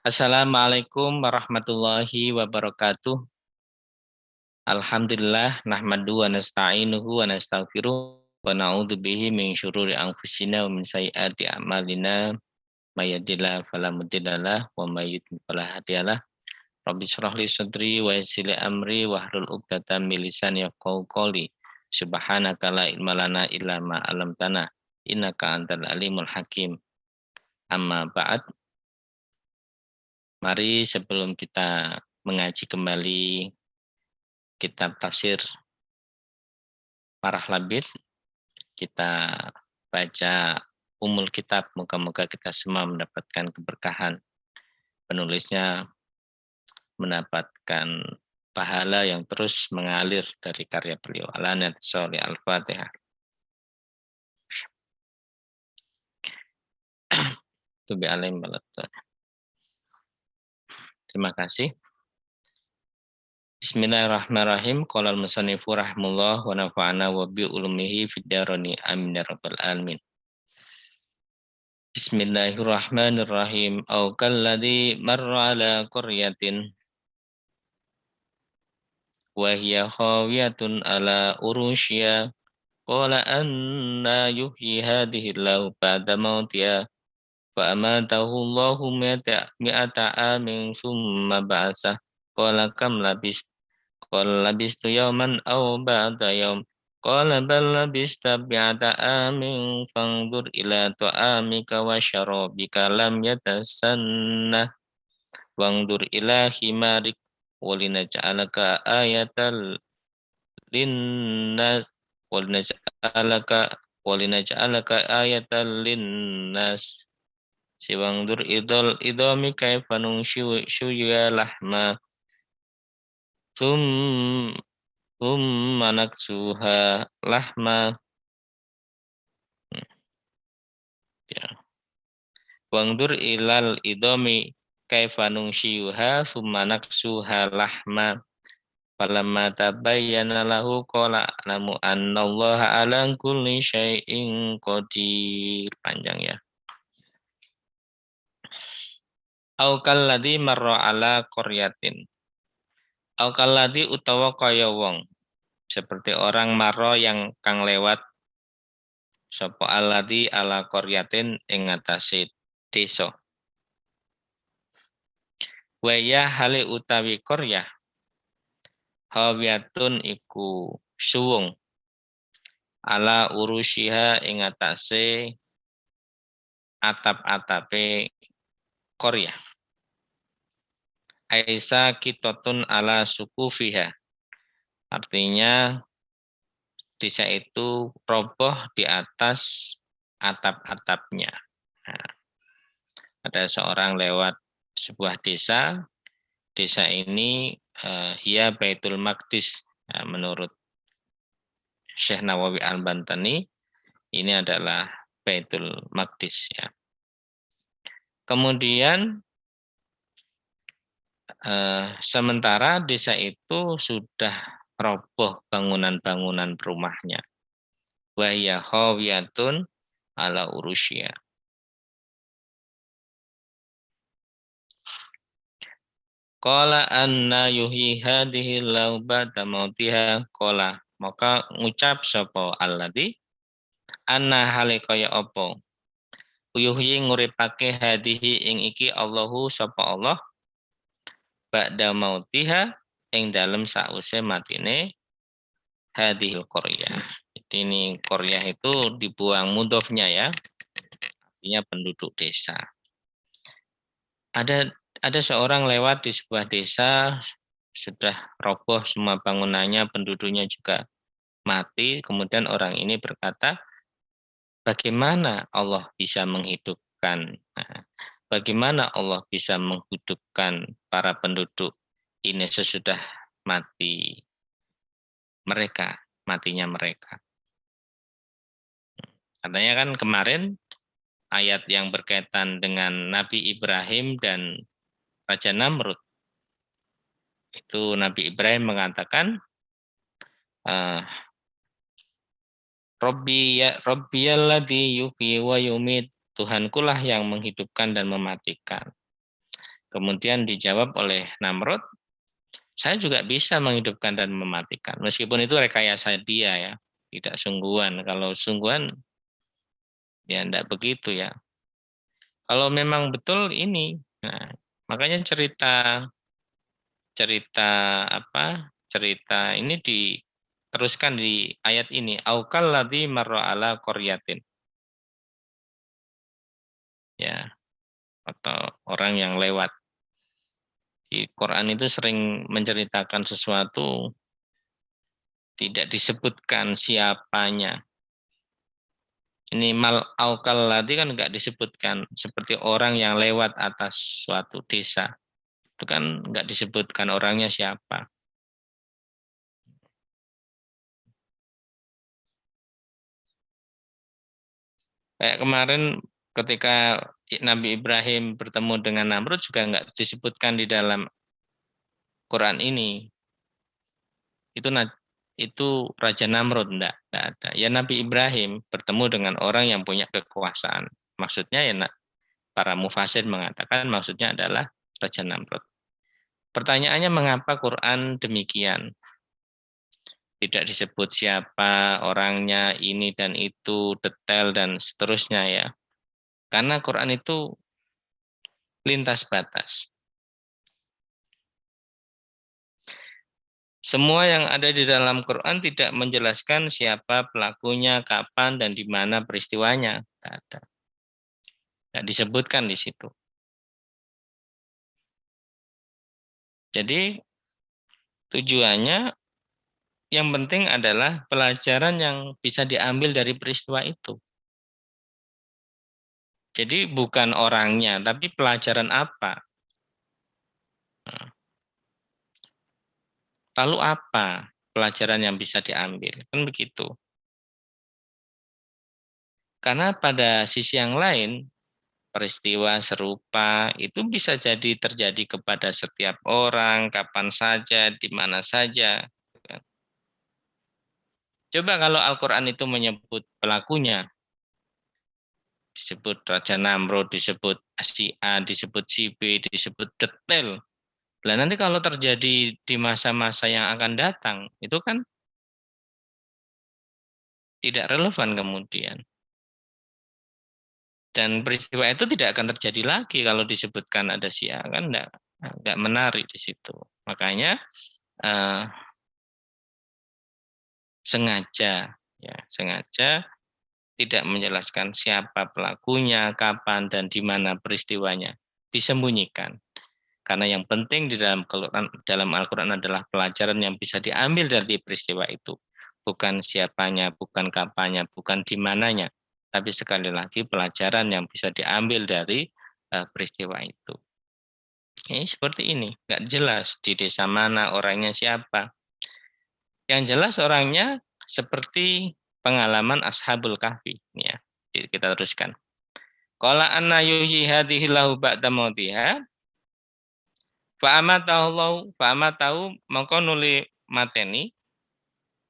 Assalamualaikum warahmatullahi wabarakatuh. Alhamdulillah nahmadu wa nasta'inuhu wa nastaghfiruh wa na'udzu bihi min syururi anfusina wa min sayyiati a'malina may yahdihillahu fala mudhillalah wa may yudhlil fala hadiyalah. Rabbi shrah li sadri wa yassir li amri wahlul 'uqdatam min lisani yafqahu qawli. Subhanaka la ilma lana illa ma 'allamtana innaka antal alimul hakim. Amma ba'd. Mari sebelum kita mengaji kembali kitab tafsir Parah Labid, kita baca umul kitab, moga-moga kita semua mendapatkan keberkahan. Penulisnya mendapatkan pahala yang terus mengalir dari karya beliau. Al-Anat Sholih Al-Fatihah. Terima kasih. Bismillahirrahmanirrahim. Qala al-musannifu rahimahullah wa nafa'ana wa bi ulumihi fid dharani amin ya rabbal alamin. Bismillahirrahmanirrahim. Au kalladzi marra ala qaryatin wa hiya khawiyatun ala urushiya qala anna yuhyi hadhihi Allahu ba'da mautiha fa amatahu Allahu mi'ata amin thumma ba'atsa qala kam labis qala labistu yawman aw ba'da yawm qala bal labista bi'ata amin fanzur ila ta'amika wa syarabika lam yatasanna wanzur ila himarik walinaj'alaka ayatal linnas walinaj'alaka ayatal linnas siwangdur idami kaifa nunsyiya lahma thumma naksuha lahma ya. Wangdur ilal idami kaifa nunsyiha thumma naksuha lahma falamma tabayyana lahu qala namu annallaha ala kulli syai'in qadir. Panjang ya. Au kalladzi marra ala qaryatin. Au kalladzi utawa kaya wong, seperti orang marra yang kang lewat sapa alladzi ala qaryatin ing atase desa. Wa ya hale utawi qaryah hawiyatun iku suwung ala urushiha ing atase atap-atape qaryah. Aisa kitotun ala sukufiha. Artinya desa itu roboh di atas atap-atapnya. Nah, ada seorang lewat sebuah desa. Desa ini hiya Baitul Maqdis. Nah, menurut Syekh Nawawi Al-Bantani ini adalah Baitul Maqdis ya. Kemudian sementara desa itu sudah roboh bangunan-bangunan rumahnya. Wa hiya khawiyatun ala urusya. Qala anna yuhyi hadhihi Allahu ba'da mautiha qala, maka ngucap sapa alladzi anna hale kaya apa yuhyi nguripake hadhihi ing iki Allahu sapa Allah ba'da mautiha ing dalem sause matine hadhil qaryah. Jadi ini qaryah itu dibuang mudhofnya ya. Artinya penduduk desa. Ada seorang lewat di sebuah desa sudah roboh semua bangunannya, penduduknya juga mati. Kemudian orang ini berkata, bagaimana Allah bisa menghidupkan? Nah, bagaimana Allah bisa menghidupkan para penduduk ini sesudah matinya mereka. Katanya kan kemarin ayat yang berkaitan dengan Nabi Ibrahim dan Raja Namrud. Itu Nabi Ibrahim mengatakan, Rabbiyalladzi yuhyi wa yumit. Tuhankulah yang menghidupkan dan mematikan. Kemudian dijawab oleh Namrud, saya juga bisa menghidupkan dan mematikan. Meskipun itu rekayasa dia ya, tidak sungguhan. Kalau sungguhan ya tidak begitu ya. Kalau memang betul ini, nah, makanya cerita cerita apa? Cerita ini diteruskan di ayat ini. Aukal ladzi marra ala qaryatin. Ya, atau orang yang lewat. Di Quran itu sering menceritakan sesuatu tidak disebutkan siapanya. Ini mal aukal ladzi kan enggak disebutkan seperti orang yang lewat atas suatu desa. Itu kan enggak disebutkan orangnya siapa. Kayak kemarin ketika Nabi Ibrahim bertemu dengan Namrud juga enggak disebutkan di dalam Quran ini. Itu itu Raja Namrud enggak ada. Ya Nabi Ibrahim bertemu dengan orang yang punya kekuasaan. Maksudnya ya para mufasir mengatakan maksudnya adalah Raja Namrud. Pertanyaannya mengapa Quran demikian? Tidak disebut siapa orangnya, ini dan itu, detail dan seterusnya ya. Karena Quran itu lintas batas. Semua yang ada di dalam Quran tidak menjelaskan siapa pelakunya, kapan, dan di mana peristiwanya. Tidak ada. Tidak disebutkan di situ. Jadi tujuannya yang penting adalah pelajaran yang bisa diambil dari peristiwa itu. Jadi bukan orangnya, tapi pelajaran apa. Nah, lalu apa pelajaran yang bisa diambil? Kan begitu. Karena pada sisi yang lain, peristiwa serupa itu bisa jadi terjadi kepada setiap orang, kapan saja, di mana saja. Coba kalau Al-Quran itu menyebut pelakunya, disebut Raja Namrud, disebut si A, disebut si B, disebut detail. Nah nanti kalau terjadi di masa-masa yang akan datang, itu kan tidak relevan kemudian. Dan peristiwa itu tidak akan terjadi lagi kalau disebutkan ada si A, kan enggak menarik di situ. Makanya eh, sengaja tidak menjelaskan siapa pelakunya, kapan dan di mana peristiwanya, disembunyikan. Karena yang penting di dalam Al-Quran adalah pelajaran yang bisa diambil dari peristiwa itu. Bukan siapanya, bukan kapannya, bukan di mananya. Tapi sekali lagi pelajaran yang bisa diambil dari peristiwa itu. Ini seperti ini, nggak jelas di desa mana, orangnya siapa. Yang jelas orangnya seperti pengalaman Ashabul Kahfi. Ya, kita teruskan. Qala anna yuhyi hadhihi lahu ba'da mautiha. Fa'amatahu maka nuli mateni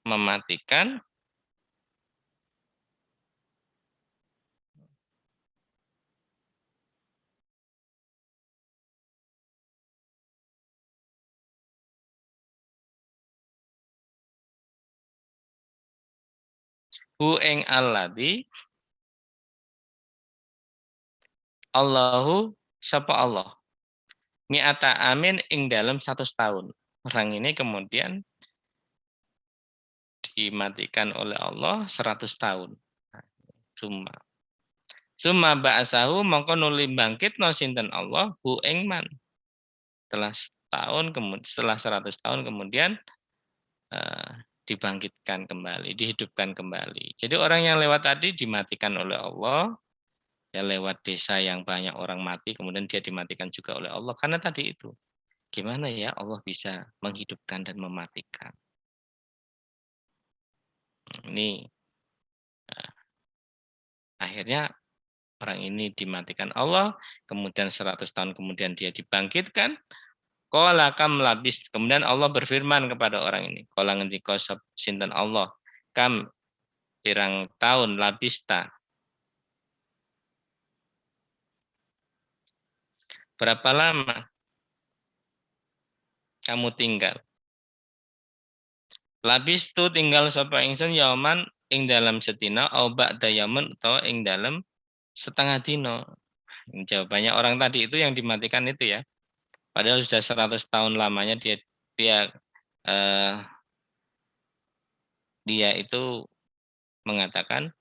mematikan hu ing alladzi Allahu sapa Allah mi'ata amin ing dalam 100 tahun. Orang ini kemudian dimatikan oleh Allah 100 tahun. Summa. Summa ba'asahu mongko nuli bangkitno sinten Allah hu ing man. Setelah 100 tahun kemudian eh, dibangkitkan kembali, dihidupkan kembali. Jadi orang yang lewat tadi dimatikan oleh Allah, ya lewat desa yang banyak orang mati, kemudian dia dimatikan juga oleh Allah. Karena tadi itu, gimana ya Allah bisa menghidupkan dan mematikan. Ini akhirnya orang ini dimatikan Allah, kemudian 100 tahun kemudian dia dibangkitkan. Qala kam labis. Kemudian Allah berfirman kepada orang ini. Qala ngendika sinten Allah. Kam pirang tahun labista. Berapa lama kamu tinggal. Labis tu tinggal sapa ingsun yauman ing dalam sedina au ba'da yaumin utawa ing dalam setengah dino. Jawabannya orang tadi itu yang dimatikan itu ya. Padahal sudah 100 tahun lamanya dia eh, dia itu mengatakan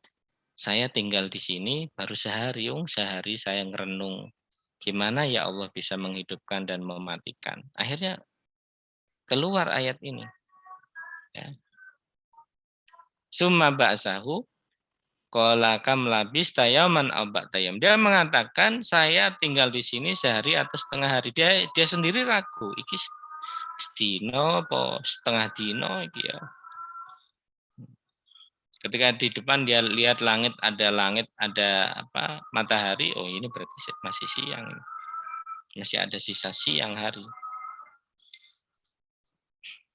saya tinggal di sini baru sehari, sehari saya ngerenung. Gimana ya Allah bisa menghidupkan dan mematikan. Akhirnya keluar ayat ini. Ya. Summa ba'sahu qala kam labista yauman aw ba'da yaum. Dia mengatakan saya tinggal di sini sehari atau setengah hari. Dia sendiri ragu. Iki sedino apa setengah dino iki ya. Ketika di depan dia lihat langit, ada apa matahari, oh ini berarti masih siang. Masih ada sisa siang hari.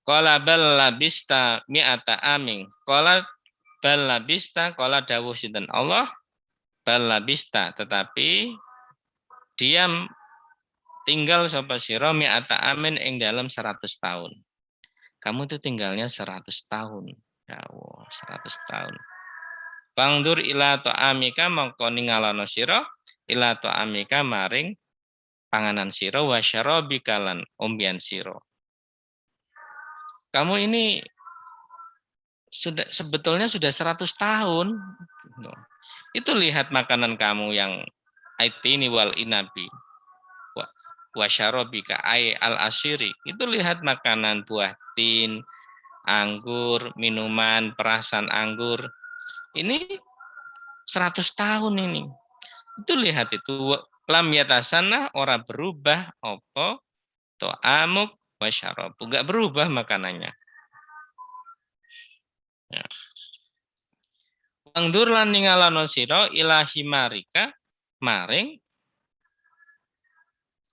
Qala bal labista mi'ata amin. Qala bal labista, qala dawuh sinten Allah, bal labista, tetapi diam tinggal sapa sira mi'ata amin ing dalam 100 tahun. Kamu tuh tinggalnya 100 tahun. Ya Allah, 100 tahun. Bangdur ila ta'amika mongko ningalana sira ila ta'amika maring panganan sira wa syarabika lan ombian sira. Kamu ini sebetulnya sudah 100 tahun. Itu lihat makanan kamu yang aitini wal inabi wa syarabika ay al asyiri. Itu lihat makanan buah tin, anggur, minuman, perasan anggur. Ini 100 tahun ini. Itu lihat itu lam yatasana ora berubah opo to amuk wasyarabu. Enggak berubah makanannya. Ya. Wangdur lan ningalano sira ilahi marika maring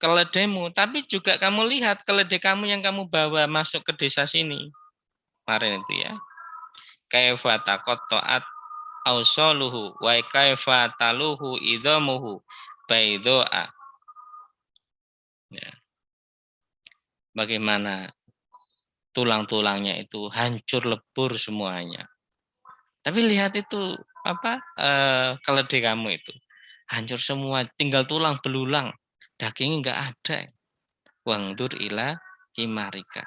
keledaimu, tapi juga kamu lihat keledai kamu yang kamu bawa masuk ke desa sini. Kemarin itu ya. Kaifa taqatta'at ausoluhu wa kaifa taluhu idhamuhu baidoa. Ya. Bagaimana tulang-tulangnya itu hancur lebur semuanya. Tapi lihat itu apa keledai kamu itu hancur semua, tinggal tulang belulang, dagingnya nggak ada. Wangdur ila himarika.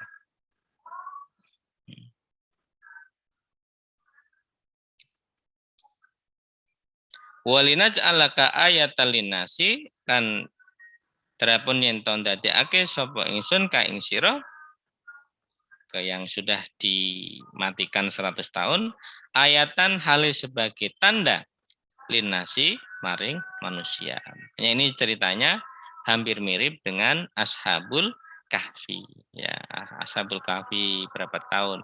Walinaj alaka ayatal linasi lan terapun yen to ndadekake sapa ingsun ka ing sira yang sudah dimatikan 100 tahun ayatan halis sebagai tanda linasi maring manusia. Ini ceritanya hampir mirip dengan Ashabul Kahfi. Ya, Ashabul Kahfi berapa tahun?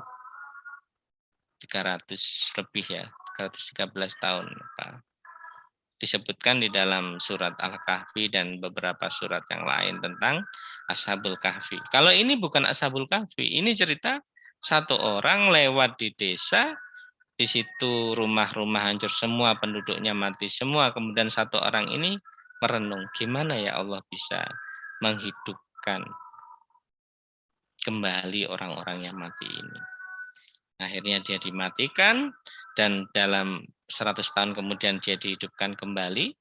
300 lebih ya, 313 tahun. Disebutkan di dalam surat Al-Kahfi dan beberapa surat yang lain tentang Ashabul Kahfi. Kalau ini bukan Ashabul Kahfi, ini cerita satu orang lewat di desa, di situ rumah-rumah hancur semua, penduduknya mati semua, kemudian satu orang ini merenung, gimana ya Allah bisa menghidupkan kembali orang-orang yang mati ini. Akhirnya dia dimatikan dan dalam 100 tahun kemudian dia dihidupkan kembali.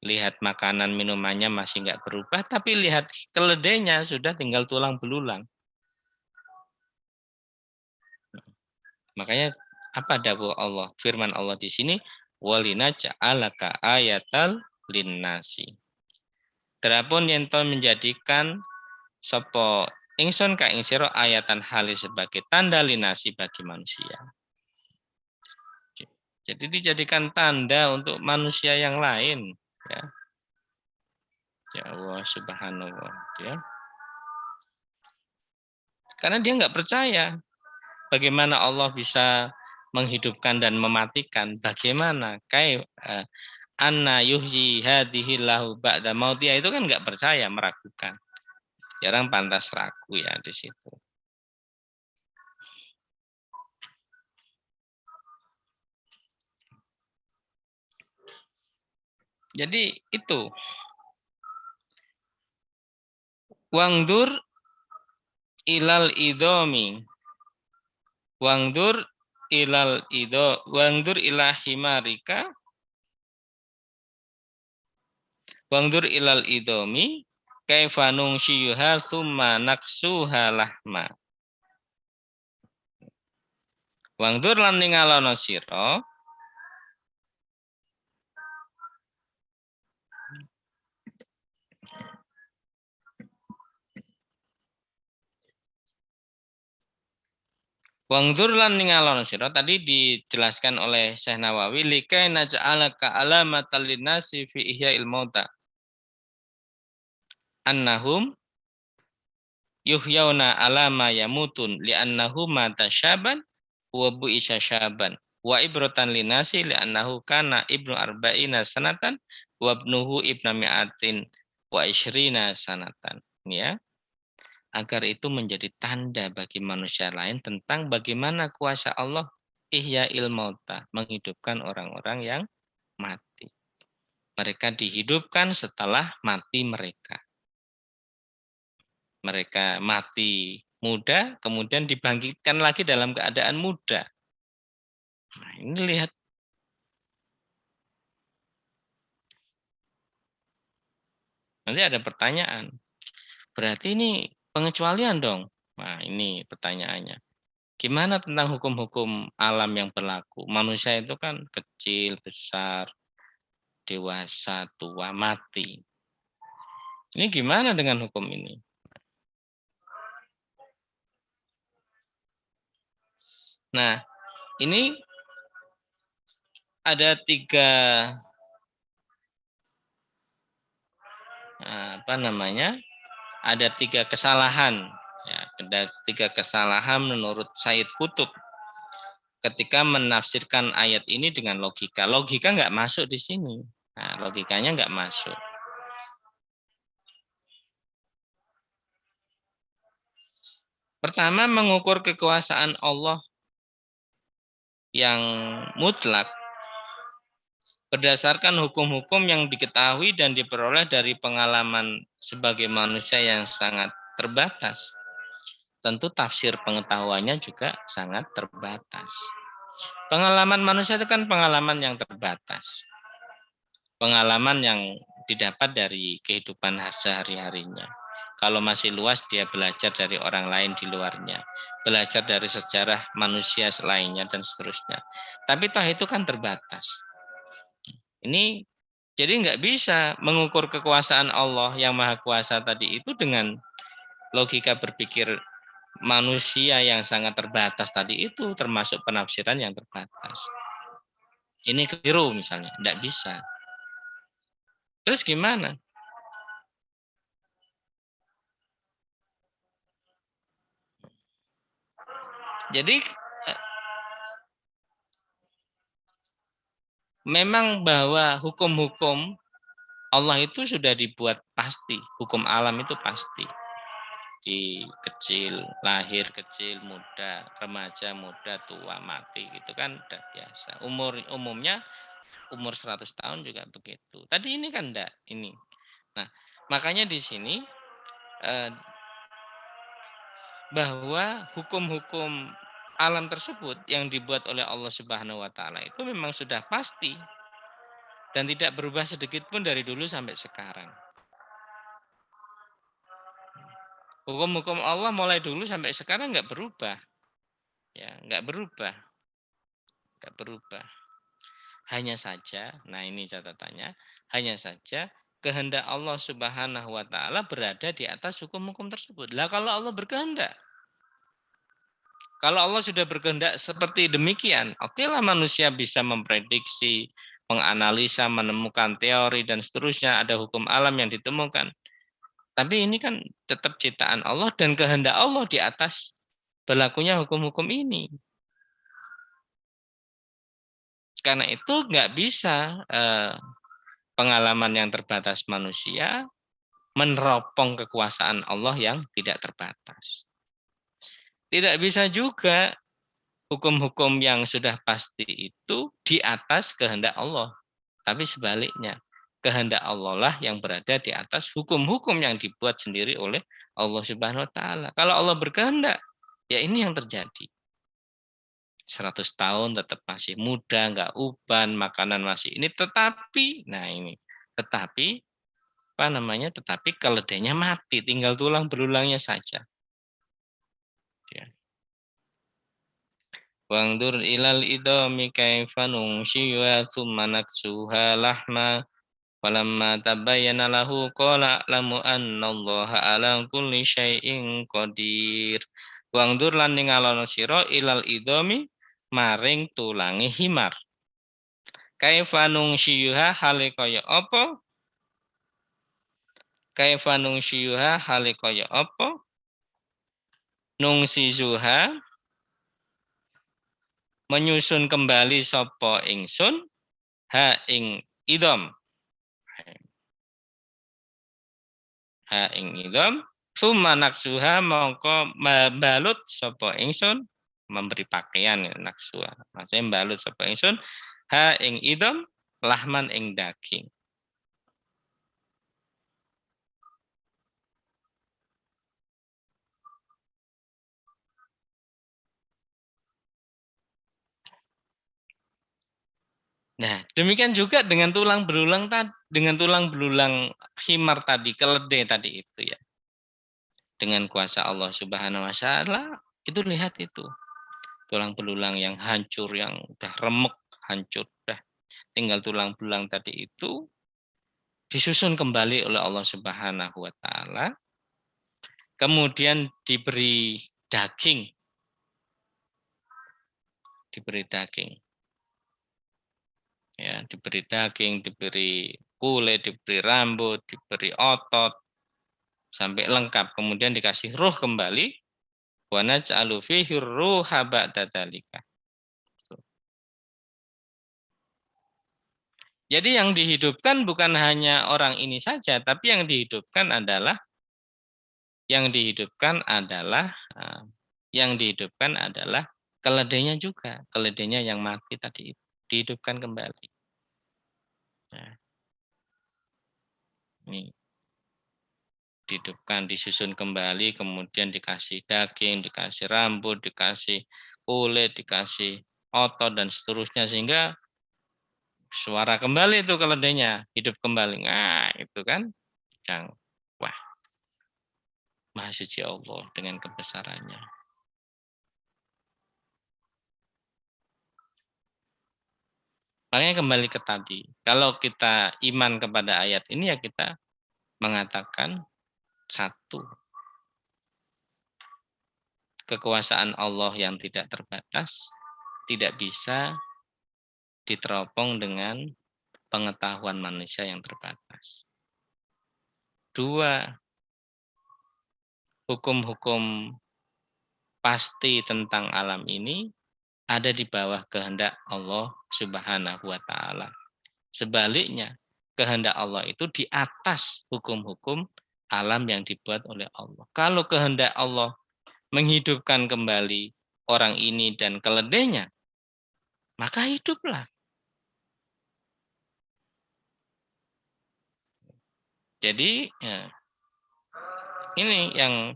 Lihat makanan minumannya masih nggak berubah, tapi lihat keledainya sudah tinggal tulang belulang. Makanya apa dawuh Allah? Firman Allah di sini, walina ja'alaka ayatal linnasi. Terapun yen to menjadikan sapa ingsun ka ing sira ayatan halis sebagai tanda linasi bagi manusia. Jadi dijadikan tanda untuk manusia yang lain, ya. Ya Allah subhanallah, ya. Karena dia nggak percaya bagaimana Allah bisa menghidupkan dan mematikan. Bagaimana? Kayak anna yuhyi hadhihi lahu ba'da mautiha itu kan nggak percaya, meragukan. Ya, orang pantas ragu ya di situ. Jadi itu Wangdur ilal idomi. Wangdur wangdur ila himarika. Wangdur ilal idomi. Kaifa nungshiyuha thumma naksuha lahma. Wangdur lan ningalono sira Wangdur lan ningalono sira tadi dijelaskan oleh Syekh Nawawi likai naj'alaka alamatan linnasi fi ihya'il mauta annahum yuhyauna alama yamutun li'annahu mata syaban wa bu'isa syaban wa ibratan linnasi li'annahu kana ibnu arba'ina sanatan wa ibnuhu ibna mi'atin wa isyrina sanatan. Ya, agar itu menjadi tanda bagi manusia lain tentang bagaimana kuasa Allah ihya'il mauta, menghidupkan orang-orang yang mati. Mereka dihidupkan setelah mati mereka. Mereka mati muda, kemudian dibangkitkan lagi dalam keadaan muda. Nah, ini lihat. Nanti ada pertanyaan. Berarti ini pengecualian dong. Nah, ini pertanyaannya. Gimana tentang hukum-hukum alam yang berlaku? Manusia itu kan kecil, besar, dewasa, tua, mati. Ini gimana dengan hukum ini? Nah, ini ada tiga apa namanya? Ada tiga kesalahan. Ya, ada tiga kesalahan menurut Said Qutb ketika menafsirkan ayat ini dengan logika. Logika nggak masuk di sini. Nah, logikanya nggak masuk. Pertama, mengukur kekuasaan Allah yang mutlak berdasarkan hukum-hukum yang diketahui dan diperoleh dari pengalaman sebagai manusia yang sangat terbatas. Tentu tafsir pengetahuannya juga sangat terbatas. Pengalaman manusia itu kan pengalaman yang terbatas. Pengalaman yang didapat dari kehidupan sehari-harinya. Kalau masih luas, dia belajar dari orang lain di luarnya. Belajar dari sejarah manusia lainnya dan seterusnya. Tapi toh itu kan terbatas. Ini jadi nggak bisa mengukur kekuasaan Allah yang Maha Kuasa tadi itu dengan logika berpikir manusia yang sangat terbatas tadi itu, termasuk penafsiran yang terbatas. Ini keliru misalnya, nggak bisa. Terus gimana? Jadi memang bahwa hukum-hukum Allah itu sudah dibuat pasti, hukum alam itu pasti. Di kecil, lahir kecil, muda, remaja, muda, tua, mati gitu kan udah biasa. Umumnya umur 100 tahun juga begitu. Tadi ini kan enggak ini. Nah, makanya di sini bahwa hukum-hukum alam tersebut yang dibuat oleh Allah Subhanahu wa taala itu memang sudah pasti dan tidak berubah sedikit pun dari dulu sampai sekarang. Hukum-hukum Allah mulai dulu sampai sekarang nggak berubah. Ya, nggak berubah. Nggak berubah. Hanya saja, nah ini catatannya, hanya saja kehendak Allah Subhanahu wa taala berada di atas hukum-hukum tersebut. Lah kalau Allah berkehendak, kalau Allah sudah berkehendak seperti demikian, okelah manusia bisa memprediksi, menganalisa, menemukan teori dan seterusnya, ada hukum alam yang ditemukan. Tapi ini kan tetap ciptaan Allah dan kehendak Allah di atas berlakunya hukum-hukum ini. Karena itu nggak bisa pengalaman yang terbatas manusia meneropong kekuasaan Allah yang tidak terbatas. Tidak bisa juga hukum-hukum yang sudah pasti itu di atas kehendak Allah. Tapi sebaliknya, kehendak Allah lah yang berada di atas hukum-hukum yang dibuat sendiri oleh Allah Subhanahu wa taala. Kalau Allah berkehendak, ya ini yang terjadi. 100 tahun tetap masih muda, nggak uban, makanan masih ini, tetapi, nah ini, tetapi, apa namanya, tetapi keledainya mati, tinggal tulang belulangnya saja. Ya. Wangdur ilal idami kaifa nungshiyuha thumma naksuha lahma falamma tabayyana lahu qala a'lamu annallaha ala kulli syai'in qadir. Wangdur lan ningalono sira ilal idami maring tulange himar. Kaifa nungshiyuha hale kaya apa? Kaifa nungshiyuha hale kaya apa? Nungsizuha menyusun kembali sapa ingsun ha ing idom. Ha ing idom summa naksuha mongko balut sapa ingsun memberi pakaian ya, naksuha. Maksudnya balut sapa ingsun ha ing idom lahman ing daging. Nah, demikian juga dengan tulang belulang dengan tulang belulang himar tadi, keledai tadi itu ya. Dengan kuasa Allah Subhanahu wa taala, itu lihat itu. Tulang belulang yang hancur, yang udah remek, hancur, udah tinggal tulang belulang tadi itu disusun kembali oleh Allah Subhanahu wa taala. Kemudian diberi daging. Diberi daging. Ya, diberi daging, diberi kulit, diberi rambut, diberi otot sampai lengkap. Kemudian dikasih ruh kembali. Wa naj'alu fihi ruha ba'da dzalika. Jadi yang dihidupkan bukan hanya orang ini saja, tapi yang dihidupkan adalah keledainya juga, keledainya yang mati tadi itu dihidupkan kembali. Nah, ini dihidupkan, disusun kembali, kemudian dikasih daging, dikasih rambut, dikasih kulit, dikasih otot dan seterusnya sehingga suara kembali itu keledainya, hidup kembali. Nah, itu kan yang wah, Maha Suci Allah dengan kebesarannya. Makanya kembali ke tadi, kalau kita iman kepada ayat ini ya kita mengatakan satu, kekuasaan Allah yang tidak terbatas tidak bisa diteropong dengan pengetahuan manusia yang terbatas. Dua, hukum-hukum pasti tentang alam ini ada di bawah kehendak Allah Subhanahu wa taala. Sebaliknya, kehendak Allah itu di atas hukum-hukum alam yang dibuat oleh Allah. Kalau kehendak Allah menghidupkan kembali orang ini dan keledainya, maka hiduplah. Jadi ya, ini yang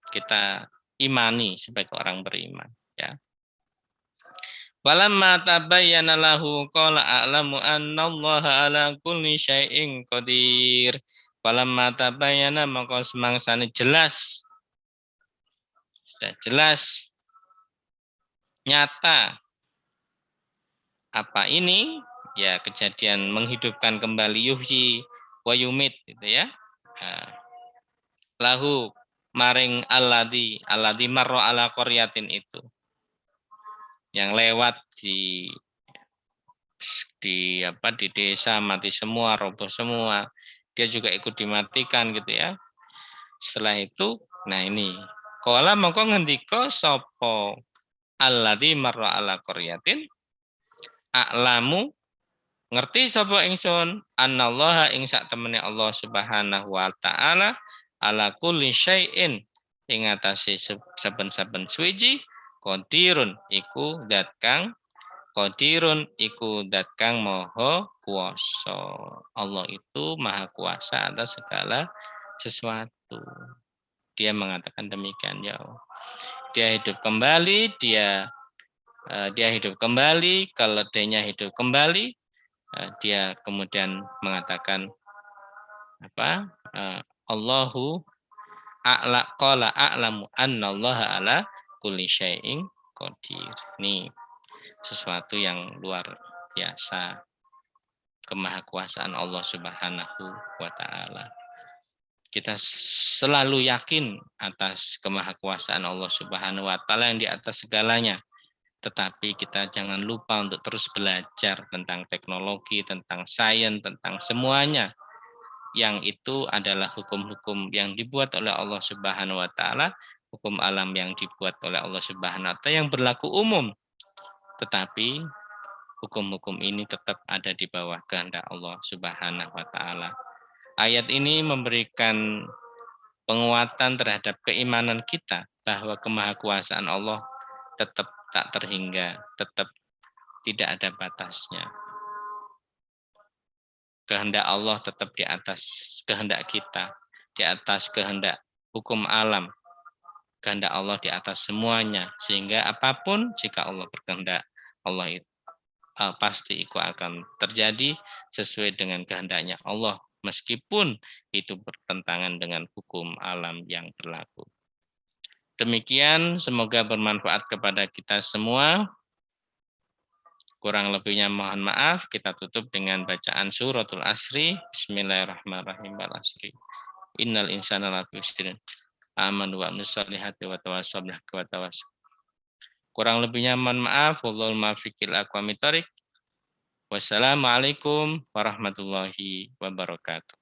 kita imani sebagai orang beriman. Ya. Walamma tabayyana lahu qala a'lamu annallaha ala kulli syai'in qadir. Walamma tabayyana maka semangsane jelas. Sudah jelas nyata apa ini ya kejadian menghidupkan kembali yuhyi wa yumit gitu ya. Lahu maring alladzi marra ala qaryatin itu yang lewat di desa mati semua, roboh semua. Dia juga ikut dimatikan gitu ya. Setelah itu, nah ini qala mongko ngendika sapa alladzi marra ala qaryatin a'lamu ngerti sapa ingsun annallaha ing sak temene Allah Subhanahu wa taala ala kulli syai'in ing atase saben-saben suwiji qadirun iku zat kang qadirun iku zat kang maha kuwasa. Allah itu maha kuasa atas segala sesuatu. Dia mengatakan demikian, ya Allah. Dia hidup kembali, dia hidup kembali, keledainya hidup kembali, dia kemudian mengatakan apa? Allahu qala a'lamu annallaha ala kulli syai'in qadir. Ini sesuatu yang luar biasa, kemahakuasaan Allah Subhanahu wa taala. Kita selalu yakin atas kemahakuasaan Allah Subhanahu wa taala yang di atas segalanya. Tetapi kita jangan lupa untuk terus belajar tentang teknologi, tentang sains, tentang semuanya. Yang itu adalah hukum-hukum yang dibuat oleh Allah Subhanahu wa taala, hukum alam yang dibuat oleh Allah Subhanahu wa taala yang berlaku umum. Tetapi hukum-hukum ini tetap ada di bawah kehendak Allah Subhanahu wa taala. Ayat ini memberikan penguatan terhadap keimanan kita bahwa kemahakuasaan Allah tetap tak terhingga, tetap tidak ada batasnya. Kehendak Allah tetap di atas kehendak kita, di atas kehendak hukum alam. Kehendak Allah di atas semuanya, sehingga apapun jika Allah berkehendak, Allah itu pasti itu akan terjadi sesuai dengan kehendaknya Allah, meskipun itu bertentangan dengan hukum alam yang berlaku. Demikian, semoga bermanfaat kepada kita semua. Kurang lebihnya mohon maaf. Kita tutup dengan bacaan suratul Asri. Bismillahirrahmanirrahim. Al-Asri. Innal insana lafi khusrin. Amanu wa amilus solihati wa tawassaw bil haqqi wa tawassaw. Kurang lebihnya mohon maaf. Wallahul muwaffiq ila aqwamit thoriq. Wassalamualaikum warahmatullahi wabarakatuh.